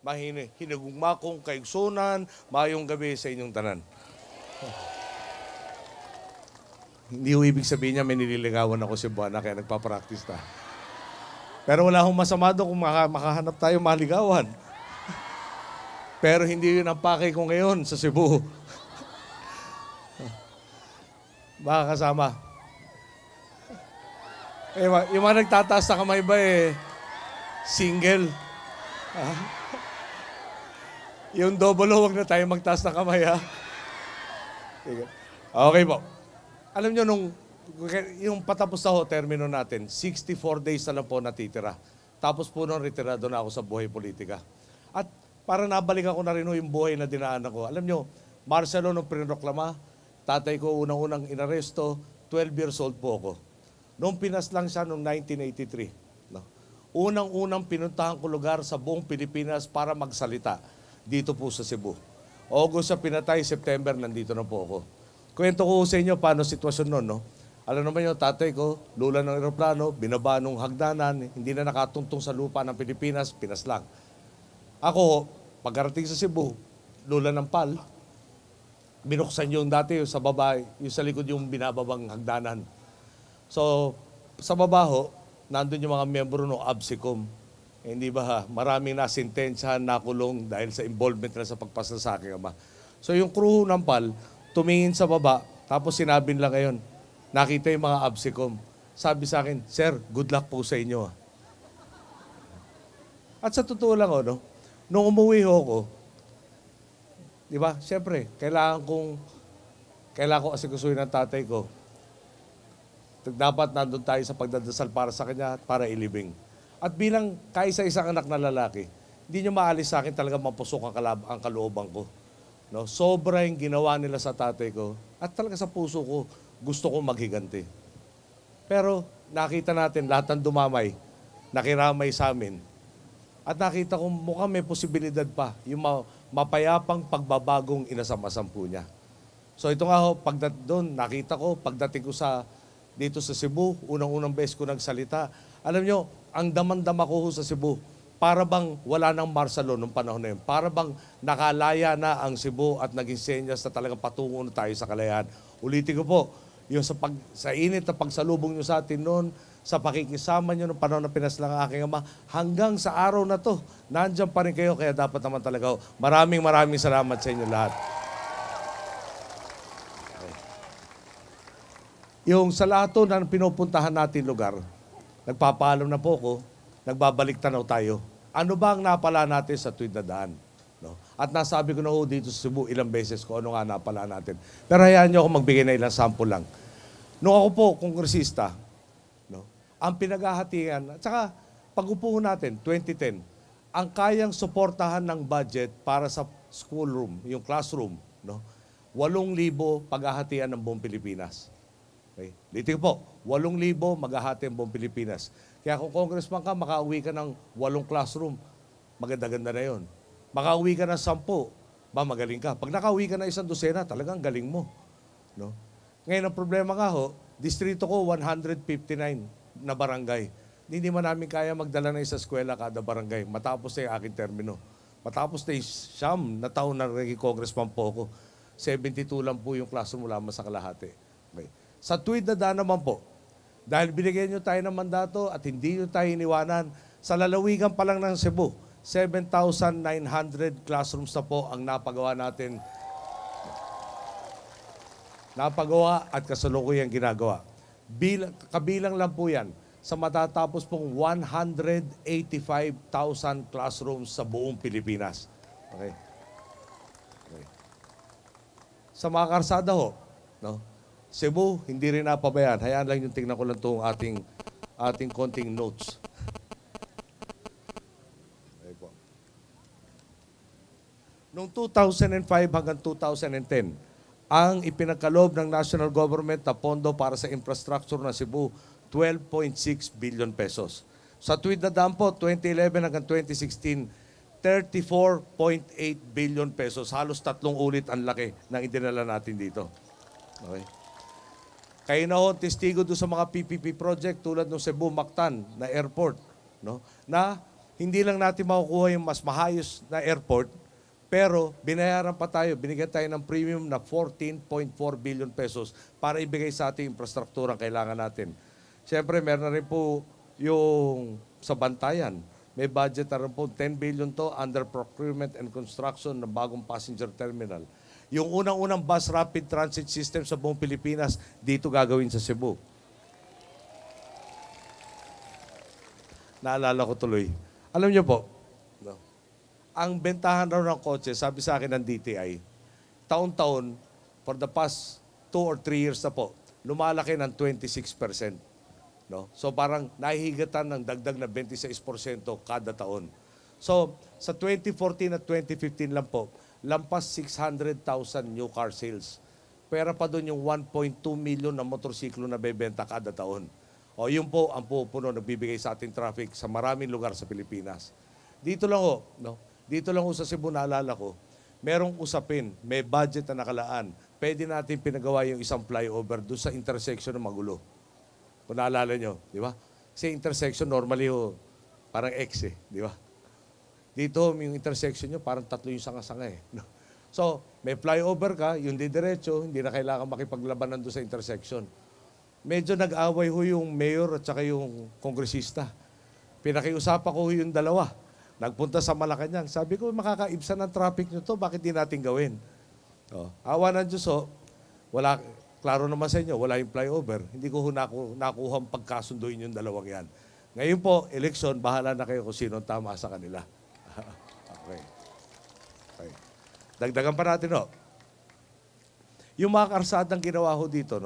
hinagugmakong kaigsunan, mayong gabi sa inyong tanan. Hindi ko ibig sabihin niya may nililigawan ako si Buwana kaya nagpapractice na. Pero wala akong masama doon kung makahanap tayo maligawan. Pero hindi yun ang pakay ko ngayon sa Cebu. Mga kasama. Yung mga nagtataas na kamay ba single? Yung double huwag na tayo magtaas na kamay Okay po. Alam nyo, yung patapos na termino natin, 64 days na lang po natitira. Tapos po nung retirado na ako sa buhay politika. At para nabalik ako na rin yung buhay na dinaanan ko. Alam nyo, Marcelo nung prinoklama, tatay ko unang-unang inaresto, 12 years old po ako. Noong Pinas lang siya noong 1983. No? Unang-unang pinuntahan ko lugar sa buong Pilipinas para magsalita dito po sa Cebu. August siya pinatay, September nandito na po ako. Kwento ko sa inyo paano sitwasyon noon, no? Alam naman yung tatay ko, lula ng eroplano, binaba nung hagdanan, hindi na nakatuntong sa lupa ng Pilipinas, Pinas lang. Ako, pagkarating sa Cebu, lula ng PAL, binuksan yung dati yung sa baba, yung sa likod yung binababang hagdanan. So, sa baba nandun yung mga miyembro ng ABSICOM. Hindi ba maraming nasintensyahan, nakulong dahil sa involvement nila sa pagpasa sa aking ama. So, yung crew ng PAL, tumingin sa baba, tapos sinabi nila ngayon, nakita yung mga ABSICOM. Sabi sa akin, Sir, good luck po sa inyo. At sa totoo lang, nung umuwi ako, di ba, siyempre, kailangan ko asikasuhin ng tatay ko. Dapat nandun tayo sa pagdadasal para sa kanya, para ilibing. At bilang kaisa-isang anak na lalaki, hindi nyo maalis sa akin talaga mapusok ang kalooban ko. No? Sobrang ginawa nila sa tatay ko at talaga sa puso ko, gusto kong maghiganti. Pero nakita natin lahat ng dumamay, nakiramay sa amin. At nakita ko mukhang may posibilidad pa, yung mapayapang pagbabagong inasam-asam po niya. So ito nga doon, nakita ko, pagdating ko dito sa Cebu, unang-unang beses ko nagsalita. Alam nyo, ang damang-dama ko sa Cebu, para bang wala nang Marcelo nung panahon na yun. Para bang nakalaya na ang Cebu at naging senyas na talagang patungo na tayo sa kalayaan. Ulitin ko po, yung sa init na pagsalubong nyo sa atin noon, sa pakikisama nyo nung panahon na pinaslang ang aking ama, hanggang sa araw na to, nandiyan pa rin kayo, kaya dapat naman talaga. Maraming salamat sa inyo lahat. Okay. Yung sa lahat na pinupuntahan natin lugar, nagpapaalam na po ko, nagbabalik tanaw tayo. Ano ba ang napala natin sa tuwid na daan? No? At nasabi ko na dito sa Cebu ilang beses ko ano nga napala natin. Pero hayaan niyo ako magbigay na ilang sample lang. Nung ako po, kongresista, ang pinaghahatian, at saka pag-upo natin, 2010, ang kayang suportahan ng budget para sa schoolroom, yung classroom, 8,000 paghahatian ng buong Pilipinas. Okay? Dito po, 8,000 maghahati ang buong Pilipinas. Kaya kung congressman ka, makauwi ka ng 8 classroom, maganda-ganda na yun. Makauwi ka ng 10, magaling ka. Pag nakauwi ka ng 1 dosena, talagang galing mo. No? Ngayon, ang problema nga distrito ko, 159 na barangay. Hindi man namin kaya magdala ng 1 eskwela kada barangay. Matapos na yung aking termino. Matapos na yung 9 na taon na naging congressman po ako. 72 lang po yung classroom mula sa kalahati. Okay. Sa tuwid na daan naman po, dahil binigyan nyo tayo ng mandato at hindi nyo tayo iniwanan, sa lalawigan pa lang ng Cebu, 7,900 classrooms na po ang napagawa natin. Napagawa at kasalukuyang ginagawa. Kabilang lang po yan sa matatapos pong 185,000 classrooms sa buong Pilipinas. Okay. Sa mga karsada Cebu, hindi rin napabayaan. Hayaan lang yung tingnan ko lang itong ating konting notes. Okay po. Noong 2005 hanggang 2010, ang ipinagkaloob ng national government na pondo para sa infrastructure ng Cebu, 12.6 billion pesos. Sa tuwid na daan po, 2011 hanggang 2016, 34.8 billion pesos. Halos 3 ulit ang laki ng idinala natin dito. Okay. Kayo na testigo doon sa mga PPP project tulad ng Cebu Mactan na airport, na hindi lang natin makukuha yung mas mahayos na airport, pero binayaran pa tayo, binigyan tayo ng premium na 14.4 billion pesos para ibigay sa ating infrastruktura ang kailangan natin. Siyempre, meron na rin po yung sa Bantayan. May budget na rin po 10 billion to under procurement and construction ng bagong passenger terminal. Yung unang-unang bus rapid transit system sa buong Pilipinas, dito gagawin sa Cebu. Naalala ko tuloy. Alam niyo po, ang bentahan raw ng kotse, sabi sa akin ng DTI, taon-taon, for the past 2 or 3 years na po, lumalaki ng 26%. No? So parang nahihigatan ng dagdag na 26% kada taon. So sa 2014 at 2015 lang po, lampas 600,000 new car sales. Pera pa doon yung 1.2 million na motorsiklo na bebenta kada taon. O yun po ang pupuno nagbibigay sa ating traffic sa maraming lugar sa Pilipinas. Dito lang ho, no? Dito lang ho sa Cebu, naalala ko, merong usapin, may budget na nakalaan. Pwede natin pinagawa yung isang flyover doon sa intersection ng Magulo. Kung naalala nyo, di ba? Kasi intersection normally ho, parang X di ba? Dito, yung intersection nyo, parang tatlo yung sanga-sanga no? So, may flyover ka, yung didiretso, hindi na kailangan makipaglabanan doon sa intersection. Medyo nag-away ho yung mayor at saka yung kongresista. Pinakiusapan ko ho yung dalawa. Nagpunta sa Malacanang. Sabi ko, makakaibsan ng traffic nyo to, bakit di natin gawin? Awa ng Diyos wala, klaro naman sa inyo, wala yung flyover. Hindi ko nakuha ang pagkasunduin yung dalawang yan. Ngayon po, eleksyon, bahala na kayo kung sino tama sa kanila. Okay. Dagdagan pa natin, yung mga karsadang ginawa ho dito,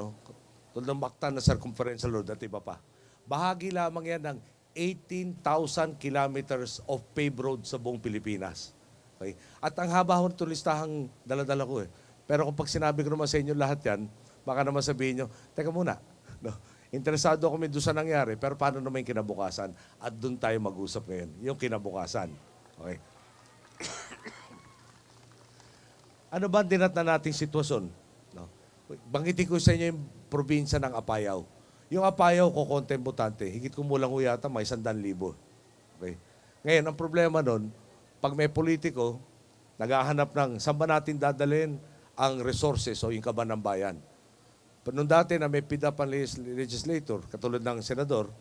tulad ng Mactan na circumferential road at iba pa, bahagi lamang yan ng 18,000 kilometers of paved road sa buong Pilipinas. Okay? At ang haba ho itong listahang dala-dala ko Pero kung pag sinabi ko naman sa inyo lahat yan, baka naman sabihin nyo, teka muna, interesado kami doon sa nangyari, pero paano naman yung kinabukasan? At doon tayo mag-usap ngayon, yung kinabukasan. Okay? Ano ba ang dinatnan nating sitwasyon? Banggitin ko sa inyo yung probinsya ng Apayao. Yung Apayao ko konting botante, higit kumulang ho yata may 100,000. Okay? Ngayon, ang problema nun, pag may politiko, naghahanap ng saan ba natin dadalhin ang resources o yung kaban ng bayan. Noong dati na may pidapan legislator, katulad ng senador,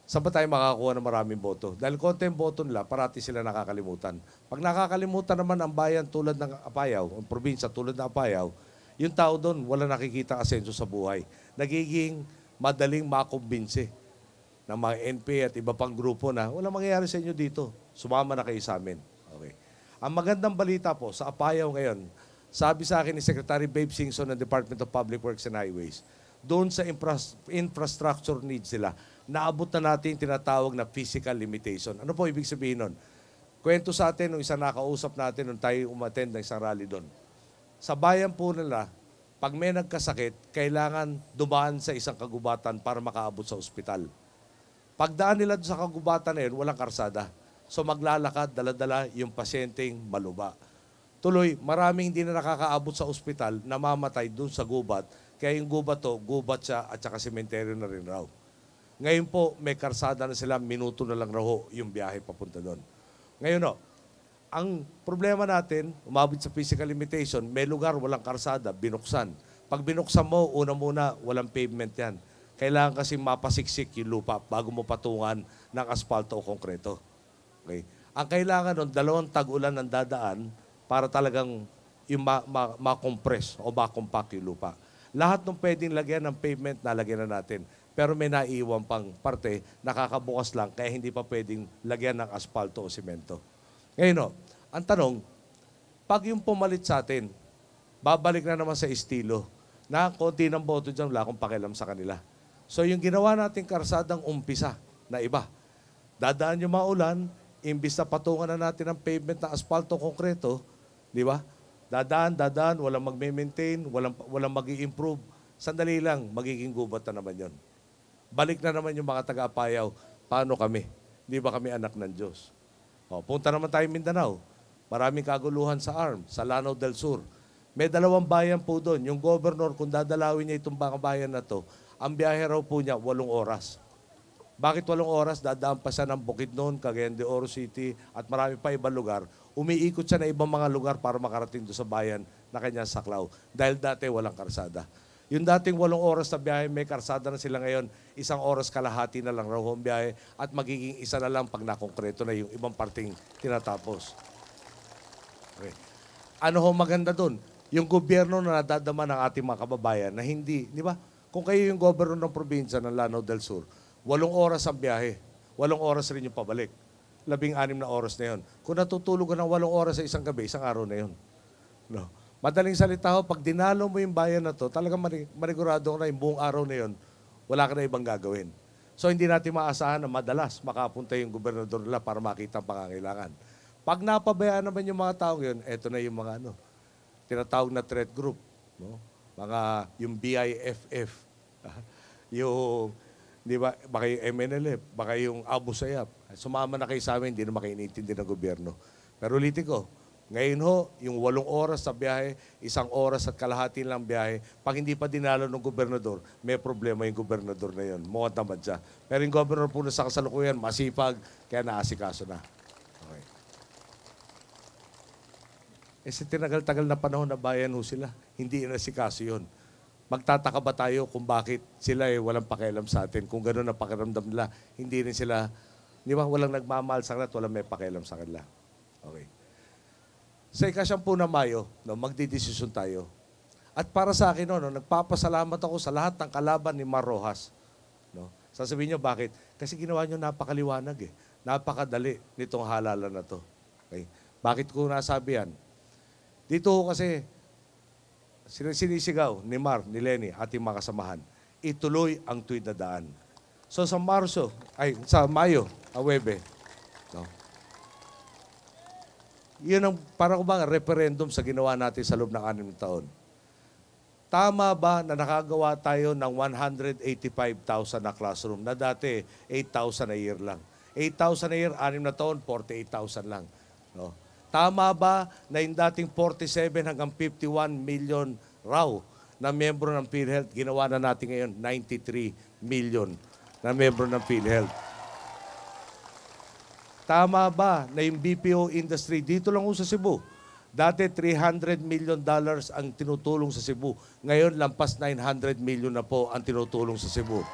saan ba tayo makakakuha ng maraming boto? Dahil konting boto nila, parati sila nakakalimutan. Pag nakakalimutan naman ang bayan tulad ng Apayao, ang probinsya tulad ng Apayao, yung tao doon, wala nakikita asenso sa buhay. Nagiging madaling makumbinsi ng mga NP at iba pang grupo na walang mangyayari sa inyo dito. Sumama na kayo sa amin. Okay. Ang magandang balita po sa Apayao ngayon, sabi sa akin ni Secretary Babe Singson ng Department of Public Works and Highways, doon sa infrastructure needs sila, naabot na natin tinatawag na physical limitation. Ano po ibig sabihin nun? Kwento sa atin nung isang nakausap natin nung tayo umattend ng isang rally doon. Sa bayan po nila, pag may nagkasakit, kailangan dumaan sa isang kagubatan para makaabot sa ospital. Pagdaan nila sa kagubatan na yun, walang karsada. So maglalakad, dala-dala yung pasyenteng maluba. Tuloy, maraming hindi na nakakaabot sa ospital, namamatay dun sa gubat. Kaya yung gubat siya at saka sementeryo na rin raw. Ngayon po, may karsada na sila, minuto na lang raw yung biyahe papunta doon. Ngayon ang problema natin, umabot sa physical limitation, may lugar, walang karsada, binuksan. Pag binuksan mo, una-muna, walang pavement yan. Kailangan kasi mapasiksik yung lupa bago mo patungan ng asfalto o konkreto. Okay? Ang kailangan nun, 2 tag-ulan ang dadaan para talagang yung ma-compress o ma-compact yung lupa. Lahat ng pwedeng lagyan ng pavement, nalagyan na natin. Pero may naiiwan pang parte, nakakabukas lang, kaya hindi pa pwedeng lagyan ng asfalto o simento. Ngayon, ang tanong, pag yung pumalit sa atin, babalik na naman sa estilo na konti ng boto dyan, wala akong pakialam sa kanila. So yung ginawa natin karsadang umpisa na iba, dadaan yung mga ulan, imbis na patungan na natin ang pavement na asfalto konkreto, di ba? Dadaan, walang magme-maintain, walang mag-i-improve. Sandali lang, magiging gubat na naman yon. Balik na naman yung mga taga-Apayao, paano kami? Di ba kami anak ng Diyos? Punta naman tayo Mindanao. Maraming kaguluhan sa ARM, sa Lanao del Sur. May 2 bayan po doon. Yung governor, kung dadalawin niya itong mga bayan na to, ang biyahe raw po niya 8 oras. Bakit 8 oras? Dadaan pa siya ng Bukidnon, Cagayan de Oro City, at marami pa ibang lugar. Umiikot siya na ibang mga lugar para makarating doon sa bayan na kanyang saklaw. Dahil dati walang karsada. Yung dating 8 oras na biyahe, may karsada na sila ngayon, 1 oras kalahati na lang raw ang biyahe at magiging 1 na lang pag nakongkreto na yung ibang parting tinatapos. Okay. Ano ho maganda doon? Yung gobyerno na nadadama ng ating mga kababayan na hindi, di ba? Kung kayo yung gobyerno ng probinsya ng Lanao del Sur, 8 oras ang biyahe, 8 oras rin yung pabalik. 16 na oras na yun. Kung natutulog ka ng 8 oras sa isang gabi, isang araw na yun. No. Madaling salita ho, pag dinalo mo yung bayan na to, talagang manigurado ko na yung buong araw na yun, wala ka na ibang gagawin. So hindi natin maasahan na madalas makapunta yung gobernador nila para makita ang pangangailangan. Pag napabayaan naman yung mga tao yun, eto na yung mga tinatawag na threat group. No? Yung BIFF, yung, di ba, baka yung MNLF, baka yung Abu Sayyaf. Sumama na kayo sa amin, hindi na makainintindi ng gobyerno. Pero ulitin ko, ngayon ho, yung 8 oras sa biyahe, 1 oras at kalahati lang biyahe, pag hindi pa dinalo ng gobernador, may problema yung gobernador na yun. Mukhang tamad siya. Pero yung gobernador po na sa kasalukuyan, masipag, kaya naasikaso na. Okay. Tinagal-tagal na panahon na bayan ho sila. Hindi nasikaso yun. Magtataka ba tayo kung bakit sila walang pakialam sa atin? Kung gano'n ang pakiramdam nila, hindi rin sila, di ba, walang nagmamahal sa kanila at walang may pakialam sa kanila. Okay. Sa ika-10 na Mayo, magdidesisyon tayo. At para sa akin, nagpapasalamat ako sa lahat ng kalaban ni Mar Rojas. No? Sasabihin nyo, bakit? Kasi ginawa nyo napakaliwanag. Napakadali nitong halalan na to. Okay? Bakit ko nasabi yan? Dito kasi, sinisigaw ni Mar, ni Lenny, ating mga kasamahan, ituloy ang tuwid na daan. So sa Mayo, Awebe, no? Yun ang parang bang referendum sa ginawa natin sa loob ng 6 na taon. Tama ba na nakagawa tayo ng 185,000 na classroom na dati 8,000 a year lang? 8,000 a year, 6 na taon, 48,000 lang. No? Tama ba na yung dating 47 hanggang 51 million raw na miyembro ng PhilHealth, ginawa na natin ngayon 93 million na miyembro ng PhilHealth? Tama ba na yung BPO industry dito lang sa Cebu? Dati $300 million ang tinutulong sa Cebu. Ngayon, lampas 900 million na po ang tinutulong sa Cebu.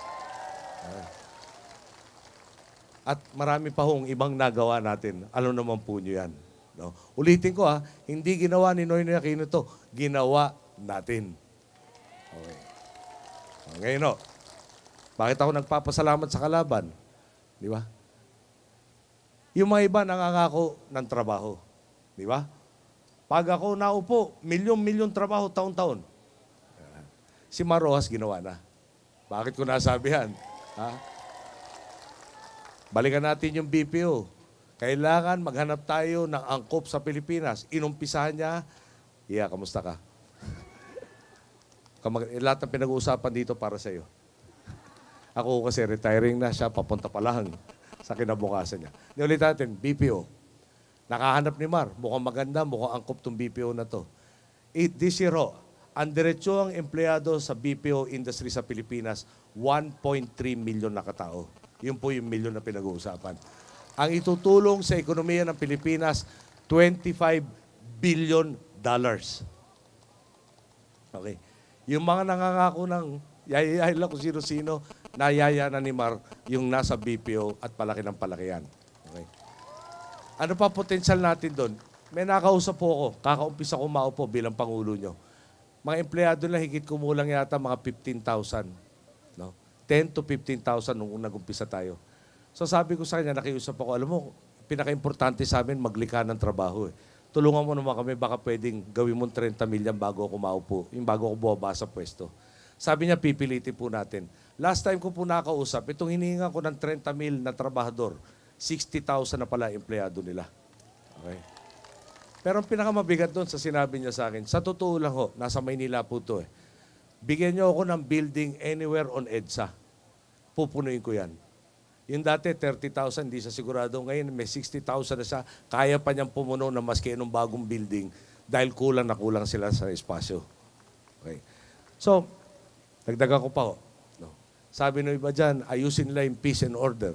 At marami pa hong ibang nagawa natin. Alam naman po nyo yan. No? Ulitin ko hindi ginawa ni Noynoy Aquino to. Ginawa natin. Okay. Ngayon bakit ako nagpapasalamat sa kalaban? Di ba? Yung mga iba nangangako ng trabaho. Di ba? Pag ako naupo, milyon-milyon trabaho taon-taon. Si Mar Rojas ginawa na. Bakit ko nasabihan? Balikan natin yung BPO. Kailangan maghanap tayo ng angkop sa Pilipinas. Inumpisahan niya, kamusta ka? Lahat ng pinag-uusapan dito para sa iyo. Ako kasi retiring na siya, papunta pa lang sa kinabukasan niya. Ulit natin, BPO. Nakahanap ni Mar. Mukhang maganda, mukhang angkop tong BPO na to. This year, ang diretsuang empleyado sa BPO industry sa Pilipinas, 1.3 million na katao. Yun po yung milyon na pinag-uusapan. Ang itutulong sa ekonomiya ng Pilipinas, $25 billion. Okay. Yung mga nangangako ng yayayahin lang kung sino-sino, nayaya na ni Mar yung nasa BPO at palaki ng palaki yan. Okay. Ano pa potensyal natin doon? May nakausap po ako, kakaumpisa ko maupo bilang Pangulo nyo. Mga empleyado na higit kumulang yata mga 15,000. No? 10 to 15,000 nung nag-umpisa tayo. So sabi ko sa kanya, nakiusap ako, alam mo, pinaka-importante sa amin maglikha ng trabaho. Tulungan mo naman kami, baka pwedeng gawin mo 30 milyan bago ako maupo, yung bago ako bumaba sa pwesto. Sabi niya, pipilitin po natin. Last time ko po nakausap, itong hinihinga ko ng 30 mil na trabahador, 60,000 na pala empleyado nila. Okay. Pero ang pinakamabigat doon sa sinabi niya sa akin, sa totoo lang nasa Maynila po ito Bigyan niyo ako ng building anywhere on EDSA. Pupunuin ko yan. Yung dati, 30,000, hindi siya sigurado. Ngayon, may 60,000 na siya. Kaya pa niyang pumuno na maski anong bagong building dahil kulang na kulang sila sa espasyo. Okay. So, dagdagan ko pa No? Sabi ng iba dyan, ayusin nila yung peace and order.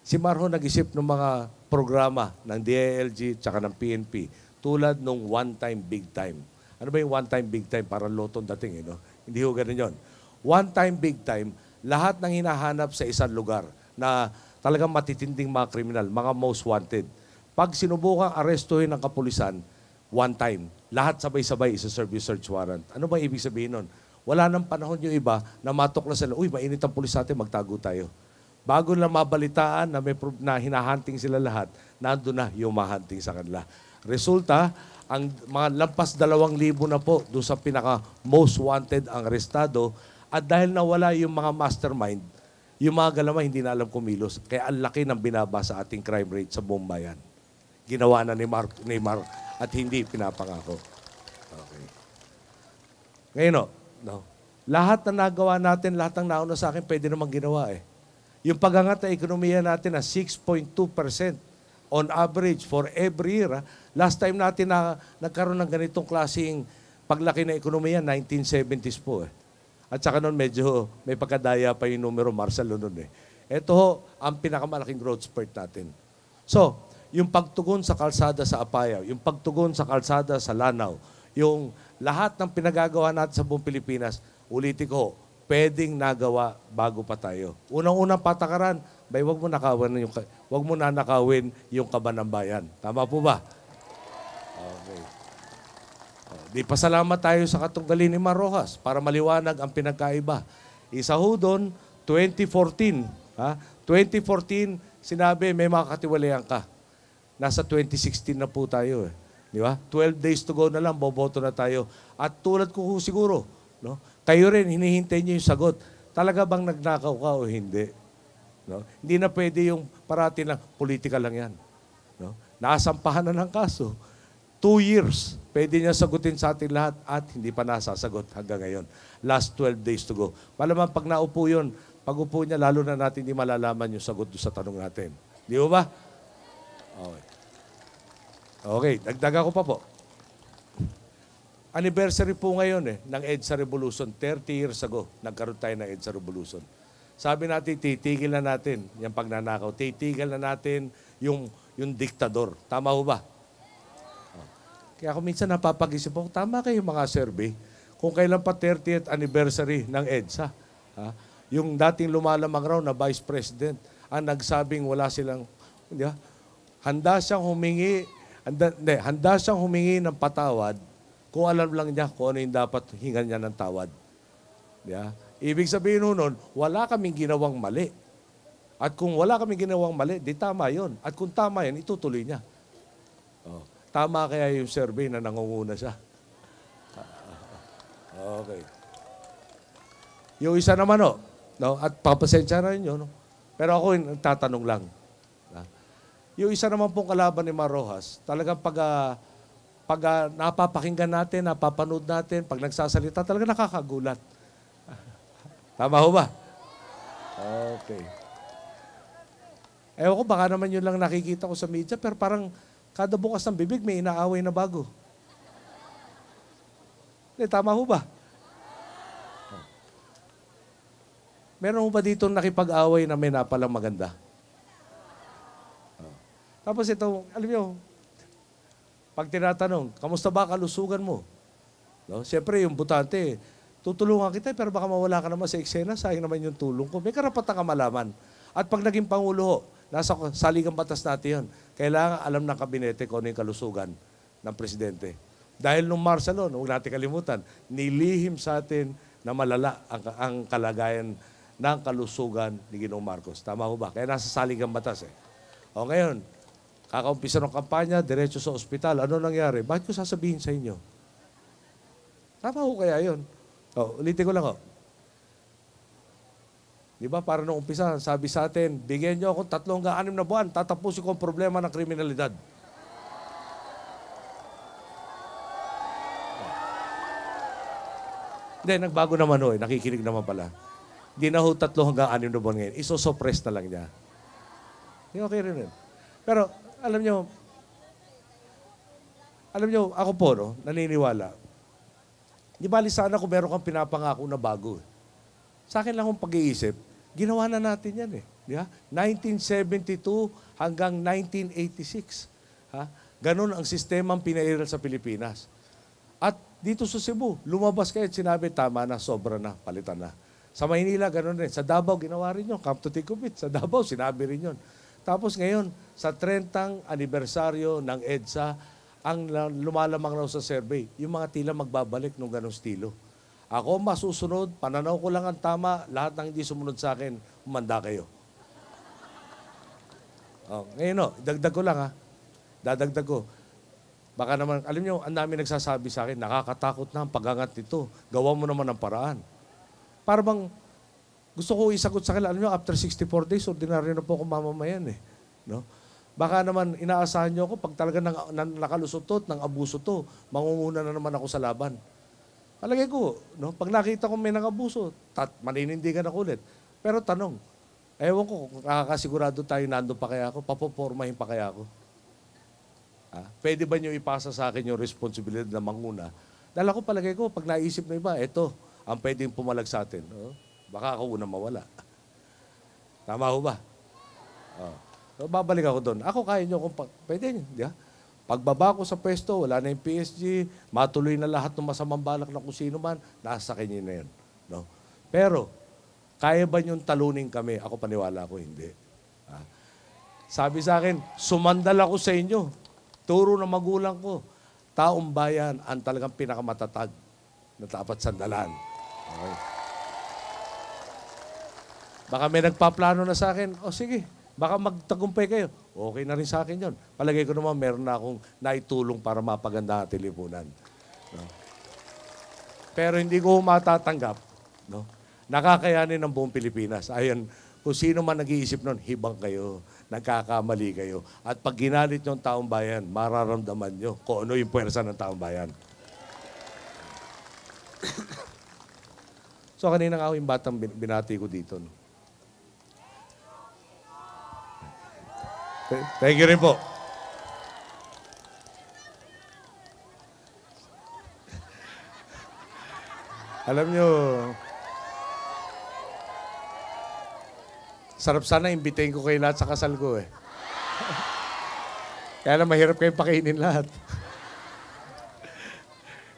Si Marho nag-isip ng mga programa ng DILG tsaka ng PNP tulad nung one time, big time. Ano ba yung one time, big time? Parang lotong dating, no? Hindi ho ganun yun. One time, big time, lahat ng hinahanap sa isang lugar na talagang matitinding mga kriminal, mga most wanted. Pag sinubukang arestuhin ng kapulisan, one time, lahat sabay-sabay isa-serve yung search warrant. Ano ba ibig sabihin nun? Wala nang panahon yung iba na matuklas sila, uy, mainit ang pulis natin, magtago tayo. Bago lang mabalitaan na, na hinahunting sila lahat, nandun na yung mahunting sa kanila. Resulta, ang mga lampas 2,000 na po doon sa pinaka most wanted ang arestado, at dahil nawala yung mga mastermind, yung mga galamay hindi na alam kumilos. Kaya ang laki ng binaba sa ating crime rate sa buong bayan. Ginawa na ni Neymar at hindi pinapangako. Okay. Ngayon, no, lahat na nagawa natin, lahat ng nauna sa akin, pwede namang ginawa eh. Yung pagangat na ekonomiya natin na 6.2% on average for every year. Last time natin na nagkaroon ng ganitong klaseng paglaki ng ekonomiya, 1970s po eh. At saka noon medyo may pagkadaya pa yung numero, Marcelo noon eh. Ito ho, ang pinakamalaking growth spurt natin. So, yung pagtugon sa kalsada sa Apayao, yung pagtugon sa kalsada sa Lanao, yung lahat ng pinagagawa natin sa buong Pilipinas, ulitin ko, pwedeng nagawa bago pa tayo. Unang-unang patakaran, wag mo nanakawin yung kaban ng bayan. Tama po ba? Okay. Di pasalamat tayo sa katunggali ni Mar Rojas para maliwanag ang pinagkaiba. Isa ho doon, 2014. 2014, sinabi may makakatiwalayan ka. Nasa 2016 na po tayo. Di ba? 12 days to go na lang, boboto na tayo. At tulad ko siguro, no? Kayo rin, hinihintay niyo yung sagot. Talaga bang nagnakaw ka o hindi? No? Hindi na pwede yung parati lang, politika lang yan. No? Naasampahan na ng kaso. 2 years, pwede niya sagutin sa ating lahat at hindi pa nasasagot hanggang ngayon. Last 12 days to go. Malamang pag naupo yun, pag upo niya, lalo na natin hindi malalaman yung sagot sa tanong natin. Di ba? Okay. Okay, dagdagan ko pa po. Anniversary po ngayon ng EDSA Revolution. 30 years ago, nagkaroon tayo ng EDSA Revolution. Sabi natin, titigil na natin yung pagnanakaw. Titigil na natin yung diktador. Tama ho ba? Kaya ako minsan napapagisip ako, tama kayo mga survey. Kung kailan pa 30th anniversary ng EDSA. Yung dating lumalamang raw na Vice President, ang nagsabing wala silang, handa siyang humingi ng patawad kung alam lang niya kung ano yung dapat hingan niya ng tawad. Yeah? Ibig sabihin nun, wala kaming ginawang mali. At kung wala kaming ginawang mali, di tama yun. At kung tama yan, itutuloy niya. Tama kaya yung survey na nangunguna siya. Okay. Yung isa naman, no? At papasensya na rin yun. No? Pero ako yung tatanong lang. Yung isa naman pong kalaban ni Mar Rojas, talagang pag napapakinggan natin, napapanood natin, pag nagsasalita, talaga nakakagulat. Tama ho ba? Okay. Ewan ko, baka naman yun lang nakikita ko sa media, pero parang kada bukas ng bibig, may inaaway na bago. Tama ho ba? Meron ho ba dito nakipag-away na may napalang maganda? Tapos ito, alam niyo, pag tinatanong, kamusta ba kalusugan mo? No? Siyempre, yung butante, tutulungan kita, pero baka mawala ka naman sa eksena, sayang naman yung tulong ko. May karapatan ka malaman. At pag naging Pangulo, nasa saligang batas natin yun. Kailangan alam ng kabinete kung ano yung kalusugan ng presidente. Dahil nung Marcelo, huwag natin kalimutan, nilihim sa atin na malala ang kalagayan ng kalusugan ni Ginoong Marcos. Tama ho ba? Kaya nasa saligang batas O ngayon, kakaumpisa ng kampanya, diretso sa ospital. Ano nangyari? Bakit ko sasabihin sa inyo? Tama ho kaya yun? Ulitin ko lang Di ba, para nung umpisa, sabi sa atin, bigyan nyo akong 3 hanggang 6 na buwan, tatapusin ko ang problema ng kriminalidad. Hindi, nagbago naman nakikinig naman pala. Hindi na 3 hanggang 6 na buwan ngayon. Isosuppress na lang niya. Hindi okay rin yun. Pero, alam nyo, ako po, naniniwala. Di bali sana kung meron kang pinapangako na bago. Sa akin lang kung pag-iisip, ginawa na natin yan eh. Di ba? 1972 hanggang 1986. Ha? Ganon ang sistemang pinairal sa Pilipinas. At dito sa Cebu, lumabas kayo at sinabi, tama na, sobra na, palitan na. Sa Maynila, ganon rin. Sa Davao, ginawa rin yun. Come to think of it. Sa Davao, sinabi rin yun. Tapos ngayon, sa 30 anibersaryo ng EDSA, ang lumalamang raw sa survey, yung mga tila magbabalik ng ganong estilo. Ako masusunod, pananaw ko lang ang tama, lahat ng hindi sumunod sa akin, umanda kayo. Oh, ngayon o, dagdag ko lang ha. Dadagdag ko. Baka naman, alam niyo, ang dami nagsasabi sa akin, nakakatakot na ang pagangat nito. Gawa mo naman ang paraan. Para bang, gusto ko isagot sa kanila, alam niyo, after 64 days, ordinaryo na po akong mamamayan eh. No? Baka naman, inaasahan niyo ako, pag talaga nakalusot to, ng abuso to, mangunguna na naman ako sa laban. Palagay ko, no? Pag nakita ko may nangabuso, maninindigan ako ulit. Pero tanong, ewan ko, kung nakakasigurado tayo, nando pa kaya ako, papopormahin pa kaya ako. Pwede ba nyo ipasa sa akin yung responsibilidad na manguna? Dahil ako palagay ko, pag naisip na iba, eto, ang pwedeng pumalag sa atin. No? Baka ako una mawala. Tama ho ba? So, babalik ako doon. Ako kaya nyo kung pwede nyo. Di ba? Pagbaba ko sa pwesto, wala na yung PSG, matuloy na lahat ng masamang balak na kung sino man, nasa kanya na yun. No? Pero, kaya ba niyong talunin kami? Ako paniwala ko, hindi. Sabi sa akin, sumandal ako sa inyo. Turo ng magulang ko. Taong bayan ang talagang pinakamatatag na dapat sandalan. Okay. Baka may nagpaplano na sa akin, sige, baka magtagumpay kayo. Okay na rin sa akin yun. Palagay ko naman, meron na akong naitulong para mapaganda ang tilipunan. No? Pero hindi ko matatanggap. No? Nakakayanin ng buong Pilipinas. Ayan, kung sino man nag-iisip nun, hibang kayo, nagkakamali kayo. At pag ginalit nyo ang taong bayan, mararamdaman nyo kung ano yung puwersa ng taong bayan. So kanina nga ako yung batang binati ko dito. No? Thank you rin po. Alam nyo, sarap sana imbitahin ko kayo lahat sa kasal ko eh. Kaya lang mahirap kayong pakainin lahat.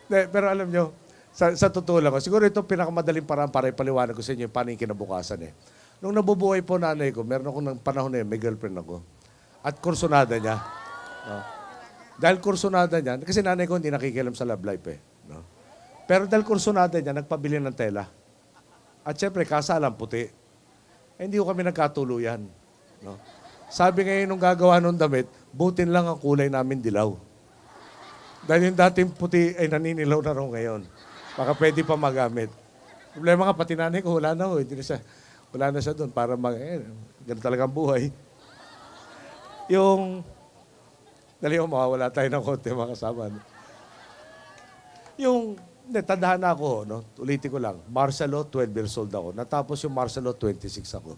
Pero alam nyo, sa totoo lang, siguro ito pinakamadaling paraan para ipaliwanag ko sa inyo paano yung kinabukasan eh. Nung nabubuhay po nanay ko, meron akong ng panahon na yun, may girlfriend ako. At kursunada niya. No? Dahil kursunada niya, kasi nanay ko hindi nakikialam sa love life eh. No? Pero dahil kursunada niya, nagpabili ng tela. At syempre, kasalang puti. Hindi ko kami nagkatuluyan. No? Sabi ngayon nung gagawa ng damit, butin lang ang kulay namin dilaw. Dahil yung dating puti ay naninilaw na raw ngayon. Baka pwede pa magamit. Problema nga, pati nanay ko, wala na ho. Wala na siya doon para ganun talagang buhay. Yung, dali ko mawawala tayo ng konti mga kasama. Yung, tandaan na ako, no? Ulitin ko lang, Marcelo, 12 years old ako. Natapos yung Marcelo, 26 ako.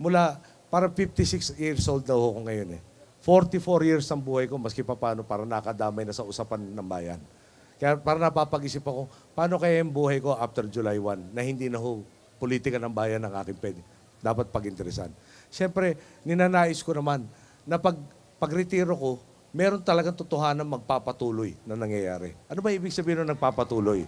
Mula, para 56 years old daw ako ngayon eh. 44 years ang buhay ko, maski pa paano, para nakadamay na sa usapan ng bayan. Kaya para napapag-isip ako, paano kaya yung buhay ko after July 1 na hindi na ho politika ng bayan ng aking pwede. Dapat pag-interesan. Siyempre, ninanais ko naman, na pag-retiro ko, meron talagang totohanan magpapatuloy na nangyayari. Ano ba ibig sabihin ng nagpapatuloy?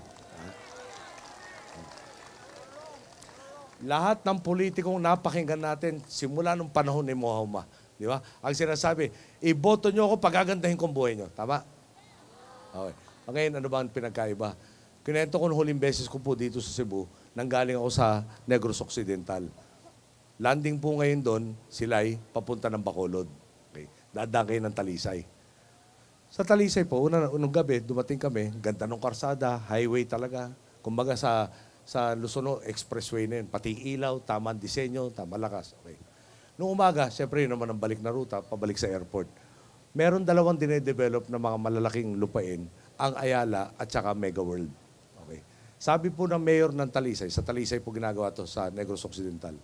Lahat ng politikong napakinggan natin simula nung panahon ni Mohauma. Di ba? Ang sinasabi, iboto nyo ako, pagagandahin kong buhay nyo. Tama? Okay. Ngayon, ano ba ang pinagkaiba? Kinento ko nung huling beses ko po dito sa Cebu, nanggaling ako sa Negros Occidental. Landing po ngayon doon, Silay, papunta ng Bacolod. Okay. Dadaan kayo ng Talisay. Sa Talisay po, unang gabi, dumating kami, ganda ng karsada, highway talaga. Kumbaga sa Luzon Expressway na yun, pati ilaw, tama ang disenyo, tama lakas. Okay. Noong umaga, siyempre yun naman ang balik na ruta, pabalik sa airport. Meron dalawang dinedevelop na mga malalaking lupain, ang Ayala at saka Mega World. Okay. Sabi po ng mayor ng Talisay, sa Talisay po ginagawa to sa Negros Occidental,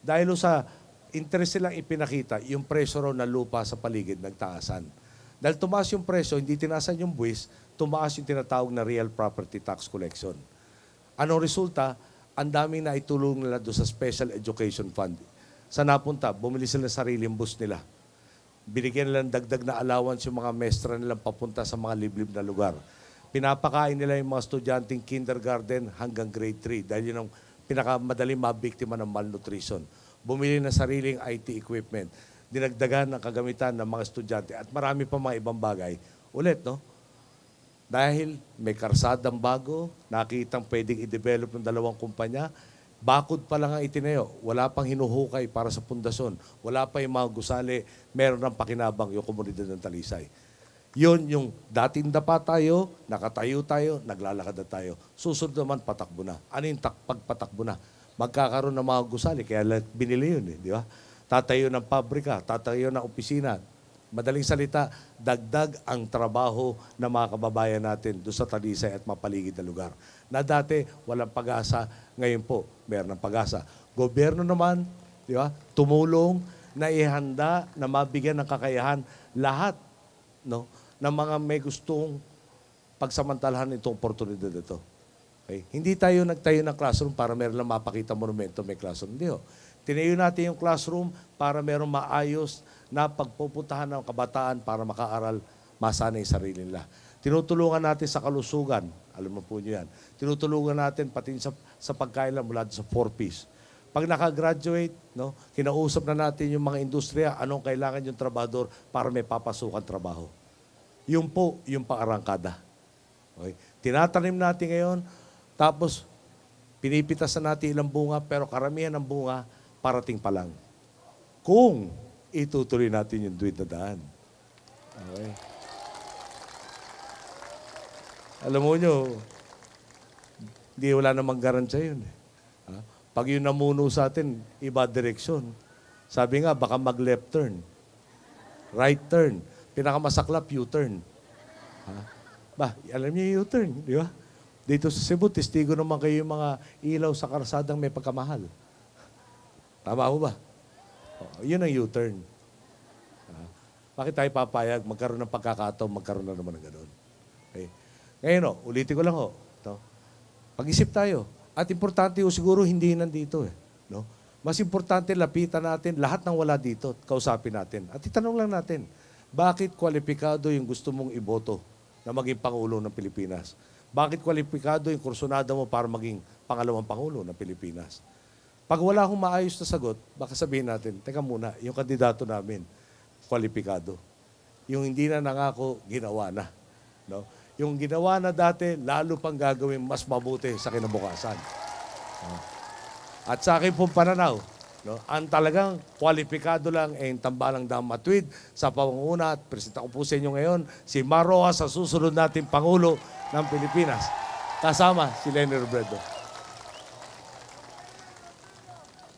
dahil sa interest silang ipinakita, yung presyo raw na lupa sa paligid nagtaasan. Dahil tumaas yung presyo, hindi tinaasan yung buwis, tumaas yung tinatawag na real property tax collection. Anong resulta? ang daming na itulong nila doon sa Special Education Fund. Sa napunta, bumili sila ng sariling bus nila. Binigyan nila ng dagdag na allowance yung mga mestra nilang papunta sa mga liblib na lugar. Pinapakain nila yung mga estudyanteng kindergarten hanggang grade 3 dahil yun ang pinakamadaling mabiktima ng malnutrition. Bumili ng sariling IT equipment. Dinagdagan ng kagamitan ng mga estudyante at marami pa mga ibang bagay. Ulit, no? Dahil may karsadang bago, nakitang pwedeng i-develop ng dalawang kumpanya, bakod pa lang ang itinayo. Wala pang hinuhukay para sa pundasyon. Wala pa yung mga gusali, meron ng pakinabang yung komunidad ng Talisay. Yun yung dating dapa tayo, nakatayo tayo, naglalakad na tayo. Susunod naman, patakbo na. Ano yung pagpatakbo na? Magkakaroon ng mga gusali, kaya binili yun, di ba? Tatayo ng pabrika, tatayo ng opisina. Madaling salita, dagdag ang trabaho ng mga kababayan natin doon sa Talisay at mapaligid na lugar. Na dati, walang pag-asa, ngayon po, meron ng pag-asa. Gobyerno naman, di ba, tumulong na ihanda na mabigyan ng kakayahan lahat, no, ng mga may gustong pagsamantalahan itong oportunidad ito. Okay? Hindi tayo nagtayo ng classroom para meron lang mapakita monumento may classroom. Hindi ho. Tinayo natin yung classroom para meron maayos na pagpupuntahan ng kabataan para makaaral, masanay sa sarili nila. Tinutulungan natin sa kalusugan, alam mo po nyo yan. Tinutulungan natin pati sa pagkailan mula sa 4Ps. Pag nakagraduate, no, kinausap na natin yung mga industriya, anong kailangan yung trabador para may papasukan trabaho. Yun po, yung paarangkada. Okay? Tinatanim natin ngayon, tapos pinipitas na natin ilang bunga, pero karamihan ng bunga, parating pa lang. Kung itutuloy natin yung duwid na daan. Okay. Alam mo nyo, hindi wala namang garansya yun. Ha? Pag yun namuno sa atin, iba direksyon. Sabi nga, baka mag-left turn. Right turn. Pinakamasaklap, U-turn. Ha? Ba, alam niyo yung U-turn, di ba? Dito sa Cebu, testigo naman kayo yung mga ilaw sa karsadang may pagkamahal. Tama mo ba? O, yun ang U-turn. Bakit tayo papayag? Magkaroon ng pagkakataon, magkaroon na naman ng gano'n. Okay. Ngayon, ulitin ko lang ho. No? Pag-isip tayo. At importante siguro hindi nandito. No? Mas importante, lapitan natin lahat ng wala dito, kausapin natin. At itanong lang natin, bakit kwalipikado yung gusto mong iboto na maging Pangulo ng Pilipinas? Bakit kwalipikado yung kursunada mo para maging pangalawang Pangulo ng Pilipinas? Pag wala akong maayos na sagot, baka sabihin natin, teka muna, yung kandidato namin, kwalipikado. Yung hindi na nangako, ginawa na. No? Yung ginawa na dati, lalo pang gagawin mas mabuti sa kinabukasan. No? At sa akin pong pananaw, no, ang talagang kwalipikado lang ay tambalang damatwid sa pangunguna at presenta ko po sa inyo ngayon si Mar Roxas sa susunod nating Pangulo ng Pilipinas. Kasama si Leni Robredo.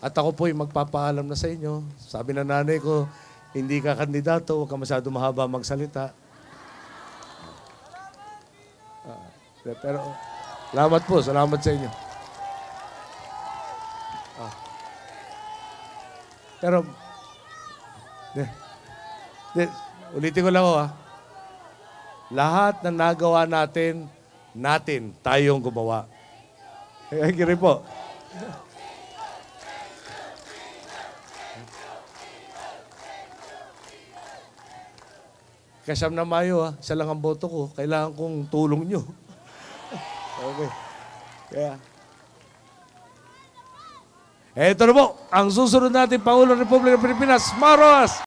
At ako po'y magpapaalam na sa inyo. Sabi na nanay ko, hindi ka kandidato, huwag ka masyado mahaba magsalita. Pero, salamat sa inyo. Pero, ulitin ko lang ho, lahat na nagawa natin, tayong gumawa. Thank you rin po. Kasyam na Mayo, isa lang ang boto ko. Kailangan kong tulong nyo. Okay. Kaya, eto na po, ang susunod natin Pangulo ng Republika ng Pilipinas, Mar Roxas.